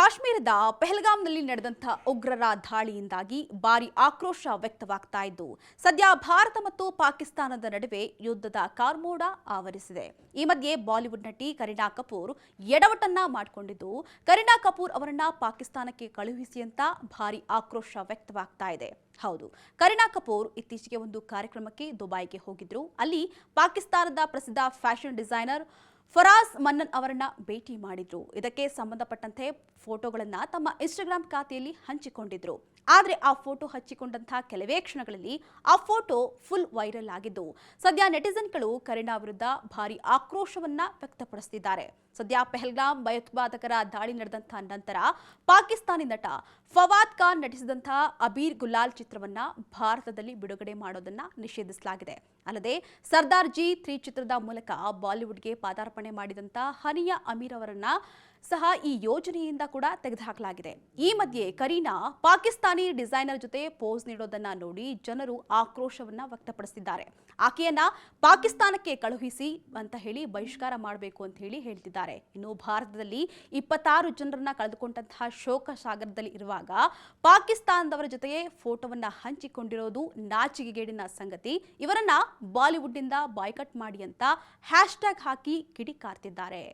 ಕಾಶ್ಮೀರದ ಪೆಹಲ್ಗಾಂನಲ್ಲಿ ನಡೆದಂಥ ಉಗ್ರರ ದಾಳಿಯಿಂದಾಗಿ ಭಾರಿ ಆಕ್ರೋಶ ವ್ಯಕ್ತವಾಗ್ತಾ ಇದ್ದು ಸದ್ಯ ಭಾರತ ಮತ್ತು ಪಾಕಿಸ್ತಾನದ ನಡುವೆ ಯುದ್ಧದ ಕಾರ್ಮೋಡ ಆವರಿಸಿದೆ. ಈ ಮಧ್ಯೆ ಬಾಲಿವುಡ್ ನಟಿ ಕರೀನಾ ಕಪೂರ್ ಎಡವಟ್ಟನ್ನ ಮಾಡಿಕೊಂಡಿದ್ದು ಕರೀನಾ ಕಪೂರ್ ಅವರನ್ನ ಪಾಕಿಸ್ತಾನಕ್ಕೆ ಕಳುಹಿಸಿ ಅಂತ ಭಾರಿ ಆಕ್ರೋಶ ವ್ಯಕ್ತವಾಗ್ತಾ ಇದೆ. ಹೌದು, ಕರೀನಾ ಕಪೂರ್ ಇತ್ತೀಚೆಗೆ ಒಂದು ಕಾರ್ಯಕ್ರಮಕ್ಕೆ ದುಬೈಗೆ ಹೋಗಿದ್ರು. ಅಲ್ಲಿ ಪಾಕಿಸ್ತಾನದ ಪ್ರಸಿದ್ಧ ಫ್ಯಾಷನ್ ಡಿಸೈನರ್ ಫರಾಜ್ ಮನ್ನನ್ ಅವರನ್ನ ಭೇಟಿ ಮಾಡಿದ್ರು. ಇದಕ್ಕೆ ಸಂಬಂಧಪಟ್ಟಂತೆ ಫೋಟೋಗಳನ್ನ ತಮ್ಮ ಇನ್ಸ್ಟಾಗ್ರಾಮ್ ಖಾತೆಯಲ್ಲಿ ಹಂಚಿಕೊಂಡಿದ್ರು. ಆದರೆ ಆ ಫೋಟೋ ಹಂಚಿಕೊಂಡಂತಹ ಕೆಲವೇ ಕ್ಷಣಗಳಲ್ಲಿ ಆ ಫೋಟೋ ಫುಲ್ ವೈರಲ್ ಆಗಿದ್ದು ಸದ್ಯ ನೆಟಿಸನ್ಗಳು ಕರೀನಾ ವಿರುದ್ಧ ಭಾರಿ ಆಕ್ರೋಶವನ್ನ ವ್ಯಕ್ತಪಡಿಸುತ್ತಿದ್ದಾರೆ. ಸದ್ಯ ಪೆಹಲ್ಗಾಂ ಭಯೋತ್ಪಾದಕರ ದಾಳಿ ನಡೆದಂತಹ ನಂತರ ಪಾಕಿಸ್ತಾನಿ ನಟ ಫವಾದ್ ಖಾನ್ ನಟಿಸಿದಂತಹ ಅಬೀರ್ ಗುಲಾಲ್ ಚಿತ್ರವನ್ನ ಭಾರತದಲ್ಲಿ ಬಿಡುಗಡೆ ಮಾಡೋದನ್ನ ನಿಷೇಧಿಸಲಾಗಿದೆ. ಅಲ್ಲದೆ ಸರ್ದಾರ್ ಜಿ 3 ಚಿತ್ರದ ಮೂಲಕ ಬಾಲಿವುಡ್ಗೆ ಪಾದಾರ್ಪಣೆ ಮಾಡಿದಂತಹ ಹನಿಯಾ ಅಮೀರ್ ಅವರನ್ನ ಸಹ ಈ ಯೋಜನೆಯಿಂದ ಕೂಡ ತೆಗೆದುಹಾಕಲಾಗಿದೆ. ಈ ಮಧ್ಯೆ ಕರೀನಾ ಪಾಕಿಸ್ತಾನಿ ಡಿಸೈನರ್ ಜೊತೆ ಪೋಸ್ ನೀಡೋದನ್ನ ನೋಡಿ ಜನರು ಆಕ್ರೋಶವನ್ನ ವ್ಯಕ್ತಪಡಿಸಿದ್ದಾರೆ. ಆಕೆಯನ್ನ ಪಾಕಿಸ್ತಾನಕ್ಕೆ ಕಳುಹಿಸಿ ಅಂತ ಹೇಳಿ ಬಹಿಷ್ಕಾರ ಮಾಡಬೇಕು ಅಂತ ಹೇಳ್ತಿದ್ದಾರೆ. ಇನ್ನು ಭಾರತದಲ್ಲಿ 26 ಜನರನ್ನ ಕಳೆದುಕೊಂಡಂತಹ ಶೋಕ ಸಾಗರದಲ್ಲಿ ಇರುವಾಗ ಪಾಕಿಸ್ತಾನದವರ ಜೊತೆಗೆ ಫೋಟೋವನ್ನ ಹಂಚಿಕೊಂಡಿರೋದು ನಾಚಿಕೆಗೇಡಿನ ಸಂಗತಿ. ಇವರನ್ನ ಬಾಲಿವುಡ್ನಿಂದ ಬಾಯ್ಕಟ್ ಮಾಡಿ ಅಂತ ಹ್ಯಾಶ್ಟ್ಯಾಗ್ ಹಾಕಿ ಕಿಡಿಕಾರ್ತಿದ್ದಾರೆ.